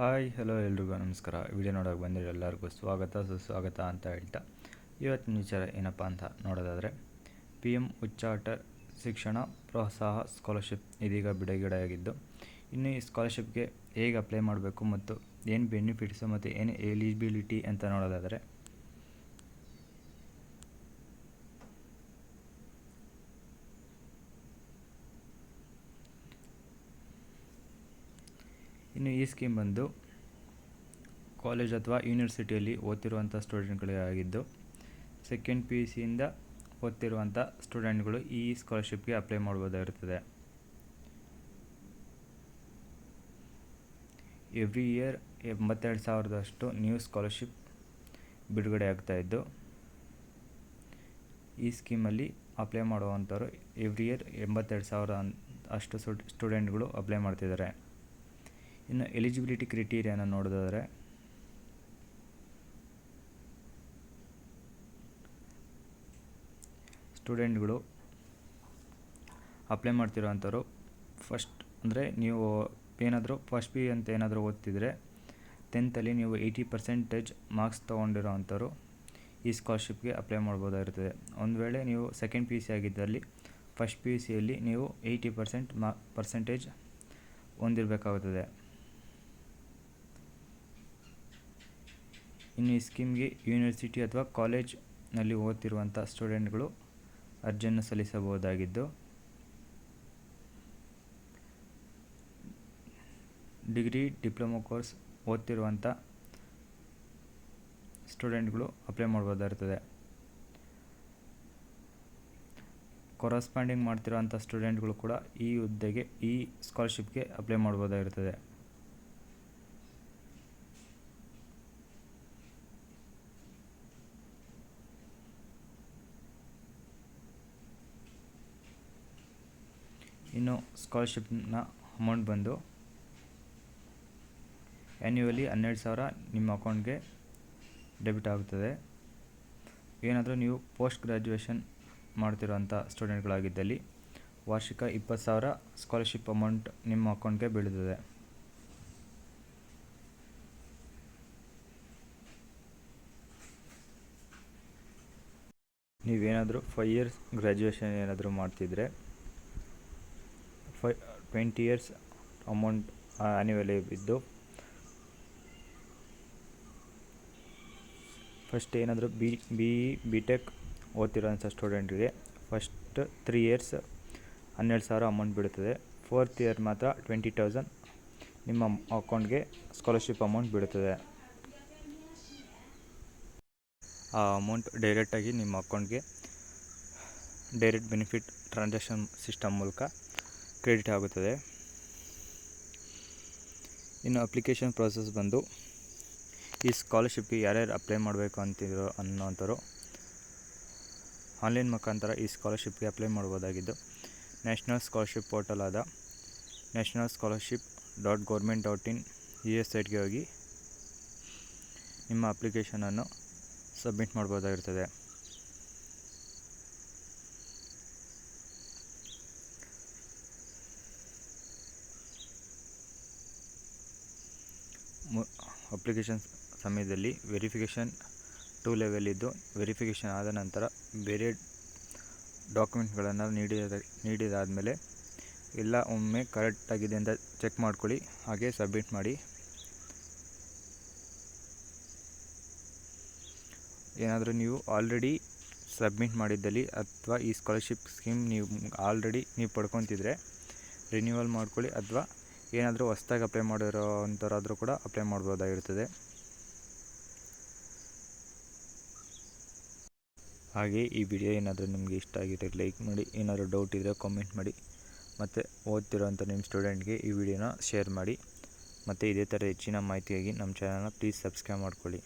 Hi hello ಎಲ್ರಿಗೂ ನಮಸ್ಕಾರ. Video ನೋಡೋಕೆ ಬಂದಿರೋ ಎಲ್ಲರಿಗೂ ಸ್ವಾಗತ ಸುಸ್ವಾಗತ ಅಂತ ಹೇಳ್ತಾ ಇವತ್ತಿನ ವಿಚಾರ ಏನಪ್ಪ ಅಂತ ನೋಡೋದಾದರೆ PM ಉಚ್ಚಾಟನ ಶಿಕ್ಷಣ ಪ್ರೋತ್ಸಾಹ ಸ್ಕಾಲರ್ಶಿಪ್ ಇದೀಗ ಬಿಡುಗಡೆಯಾಗಿದ್ದು, ಇನ್ನು ಈ ಸ್ಕಾಲರ್ಶಿಪ್ಗೆ ಹೇಗೆ ಅಪ್ಲೈ ಮಾಡಬೇಕು ಮತ್ತು ಏನು ಬೆನಿಫಿಟ್ಸು ಮತ್ತು ಏನು ಎಲಿಜಿಬಿಲಿಟಿ ಅಂತ ನೋಡೋದಾದರೆ, ಇನ್ನು ಈ ಸ್ಕೀಮ್ ಬಂದು ಕಾಲೇಜ್ ಅಥವಾ ಯೂನಿವರ್ಸಿಟಿಯಲ್ಲಿ ಓದ್ತಿರುವಂಥ ಸ್ಟೂಡೆಂಟ್ಗಳಿಗಾಗಿದ್ದು, ಸೆಕೆಂಡ್ PUC ಇಂದ ಓದ್ತಿರುವಂಥ ಸ್ಟೂಡೆಂಟ್ಗಳು ಈ ಸ್ಕಾಲರ್ಶಿಪ್ಗೆ ಅಪ್ಲೈ ಮಾಡ್ಬೋದಾಗಿರ್ತದೆ. ಎವ್ರಿ ಇಯರ್ 82,000 ನ್ಯೂ ಸ್ಕಾಲರ್ಶಿಪ್ ಬಿಡುಗಡೆ ಆಗ್ತಾಯಿದ್ದು, ಈ ಸ್ಕೀಮಲ್ಲಿ ಅಪ್ಲೈ ಮಾಡುವಂಥವ್ರು ಎವ್ರಿ ಇಯರ್ 82,000 ಸ್ಟೂಡೆಂಟ್ಗಳು ಅಪ್ಲೈ ಮಾಡ್ತಿದ್ದಾರೆ. ಇನ್ನು ಎಲಿಜಿಬಿಲಿಟಿ ಕ್ರೈಟೀರಿಯಾನ ನೋಡೋದಾದರೆ, ಸ್ಟೂಡೆಂಟ್ಗಳು ಅಪ್ಲೈ ಮಾಡ್ತಿರೋವಂಥವ್ರು ಫಸ್ಟ್ ಅಂದರೆ ನೀವು ಏನಾದರೂ ಫಸ್ಟ್ PU ಅಂತ ಏನಾದರೂ ಓದ್ತಿದ್ರೆ 10th ನೀವು 80% ಮಾರ್ಕ್ಸ್ ತೊಗೊಂಡಿರೋ ಅಂಥವ್ರು ಈ ಸ್ಕಾಲರ್ಶಿಪ್ಗೆ ಅಪ್ಲೈ ಮಾಡ್ಬೋದಾಗಿರ್ತದೆ. ಒಂದು ವೇಳೆ ನೀವು ಸೆಕೆಂಡ್ PUC ಆಗಿದ್ದಲ್ಲಿ ಫಸ್ಟ್ PUCಯಲ್ಲಿ ನೀವು 80% ಹೊಂದಿರಬೇಕಾಗುತ್ತದೆ. ಇನ್ನು ಈ ಸ್ಕೀಮ್ಗೆ ಯೂನಿವರ್ಸಿಟಿ ಅಥವಾ ಕಾಲೇಜ್ನಲ್ಲಿ ಓದ್ತಿರುವಂಥ ಸ್ಟೂಡೆಂಟ್ಗಳು ಅರ್ಜಿಯನ್ನು ಸಲ್ಲಿಸಬಹುದಾಗಿದ್ದು, ಡಿಗ್ರಿ ಡಿಪ್ಲೊಮಾ ಕೋರ್ಸ್ ಓದ್ತಿರುವಂಥ ಸ್ಟೂಡೆಂಟ್ಗಳು ಅಪ್ಲೈ ಮಾಡ್ಬೋದಾಗಿರ್ತದೆ. ಕೊರಸ್ಪಾಂಡಿಂಗ್ ಮಾಡ್ತಿರೋಂಥ ಸ್ಟೂಡೆಂಟ್ಗಳು ಕೂಡ ಈ ಹುದ್ದೆಗೆ ಈ ಸ್ಕಾಲರ್ಶಿಪ್ಗೆ ಅಪ್ಲೈ ಮಾಡ್ಬೋದಾಗಿರ್ತದೆ. ಇನ್ನು ಸ್ಕಾಲರ್ಶಿಪ್ನ ಅಮೌಂಟ್ ಬಂದು ಆ್ಯನ್ಯುವಲಿ 12,000 ನಿಮ್ಮ ಅಕೌಂಟ್ಗೆ ಡೆಬಿಟ್ ಆಗುತ್ತದೆ. ಏನಾದರೂ ನೀವು ಪೋಸ್ಟ್ ಗ್ರ್ಯಾಜುಯೇಷನ್ ಮಾಡ್ತಿರೋಂಥ ಸ್ಟೂಡೆಂಟ್ಗಳಾಗಿದ್ದಲ್ಲಿ ವಾರ್ಷಿಕ 20,000 ಸ್ಕಾಲರ್ಶಿಪ್ ಅಮೌಂಟ್ ನಿಮ್ಮ ಅಕೌಂಟ್ಗೆ ಬೀಳುತ್ತದೆ. ನೀವೇನಾದರೂ 5 years ಗ್ರ್ಯಾಜುಯೇಷನ್ ಏನಾದರೂ ಮಾಡ್ತಿದ್ರೆ 20 years ಅಮೌಂಟ್ ಆ್ಯನ್ಯುವಲಿ ಇದ್ದು, ಫಸ್ಟ್ ಏನಾದರೂ BE BTech ಓದ್ತಿರೋಂಥ ಸ್ಟೂಡೆಂಟ್ಗೆ ಫಸ್ಟ್ 3 years 12,000 ಅಮೌಂಟ್ ಬೀಳುತ್ತದೆ. 4th year ಮಾತ್ರ 20,000 ನಿಮ್ಮ ಅಕೌಂಟ್ಗೆ ಸ್ಕಾಲರ್ಶಿಪ್ ಅಮೌಂಟ್ ಬೀಳುತ್ತದೆ. ಆ ಅಮೌಂಟ್ ಡೈರೆಕ್ಟಾಗಿ ನಿಮ್ಮ ಅಕೌಂಟ್ಗೆ ಡೈರೆಕ್ಟ್ ಬೆನಿಫಿಟ್ ಟ್ರಾನ್ಸಾಕ್ಷನ್ ಸಿಸ್ಟಮ್ ಮೂಲಕ ಕ್ರೆಡಿಟ್ ಆಗುತ್ತದೆ. ಇನ್ನು ಅಪ್ಲಿಕೇಶನ್ ಪ್ರೋಸೆಸ್ ಬಂದು, ಈ ಸ್ಕಾಲರ್ಶಿಪ್ಗೆ ಯಾರ್ಯಾರು ಅಪ್ಲೈ ಮಾಡಬೇಕು ಅನ್ನೋಂಥವ್ರು ಆನ್ಲೈನ್ ಮುಖಾಂತರ ಈ ಸ್ಕಾಲರ್ಶಿಪ್ಗೆ ಅಪ್ಲೈ ಮಾಡ್ಬೋದಾಗಿದ್ದು, ನ್ಯಾಷನಲ್ ಸ್ಕಾಲರ್ಶಿಪ್ ಪೋರ್ಟಲ್ ಆದ nationalscholarship.government.in ವೆಬ್ಸೈಟ್ಗೆ ಹೋಗಿ ನಿಮ್ಮ ಅಪ್ಲಿಕೇಶನನ್ನು ಸಬ್ಮಿಟ್ ಮಾಡ್ಬೋದಾಗಿರ್ತದೆ. ಅಪ್ಲಿಕೇಶನ್ ಸಮಯದಲ್ಲಿ ವೆರಿಫಿಕೇಷನ್ 2 ಲೆವೆಲ್ ಇದ್ದು, ವೆರಿಫಿಕೇಷನ್ ಆದ ನಂತರ ಬೇರೆ ಡಾಕ್ಯುಮೆಂಟ್ಗಳನ್ನು ನೀಡಿದಾದಮೇಲೆ ಎಲ್ಲ ಒಮ್ಮೆ ಕರೆಕ್ಟಾಗಿದೆ ಅಂತ ಚೆಕ್ ಮಾಡ್ಕೊಳ್ಳಿ, ಹಾಗೆ ಸಬ್ಮಿಟ್ ಮಾಡಿ. ಏನಾದರೂ ನೀವು ಆಲ್ರೆಡಿ ಸಬ್ಮಿಟ್ ಮಾಡಿದ್ದಲ್ಲಿ ಅಥವಾ ಈ ಸ್ಕಾಲರ್ಶಿಪ್ ಸ್ಕೀಮ್ ನೀವು ಪಡ್ಕೊತಿದ್ರೆ ರಿನ್ಯೂವಲ್ ಮಾಡ್ಕೊಳ್ಳಿ, ಅಥವಾ ಏನಾದರೂ ಹೊಸ್ದಾಗಿ ಅಪ್ಲೈ ಮಾಡಿರೋ ಅಂಥವ್ರಾದರೂ ಕೂಡ ಅಪ್ಲೈ ಮಾಡ್ಬೋದಾಗಿರ್ತದೆ. ಹಾಗೆ ಈ ವಿಡಿಯೋ ಏನಾದರೂ ನಿಮಗೆ ಇಷ್ಟ ಆಗಿದ್ರೆ ಲೈಕ್ ಮಾಡಿ, ಏನಾದರೂ ಡೌಟ್ ಇದ್ದರೆ ಕಾಮೆಂಟ್ ಮಾಡಿ, ಮತ್ತು ಓದ್ತಿರೋಂಥ ನಿಮ್ಮ ಸ್ಟೂಡೆಂಟ್ಗೆ ಈ ವಿಡಿಯೋನ ಶೇರ್ ಮಾಡಿ. ಮತ್ತು ಇದೇ ಥರ ಹೆಚ್ಚಿನ ಮಾಹಿತಿಯಾಗಿ ನಮ್ಮ ಚಾನಲ್ನ ಪ್ಲೀಸ್ ಸಬ್ಸ್ಕ್ರೈಬ್ ಮಾಡ್ಕೊಳ್ಳಿ.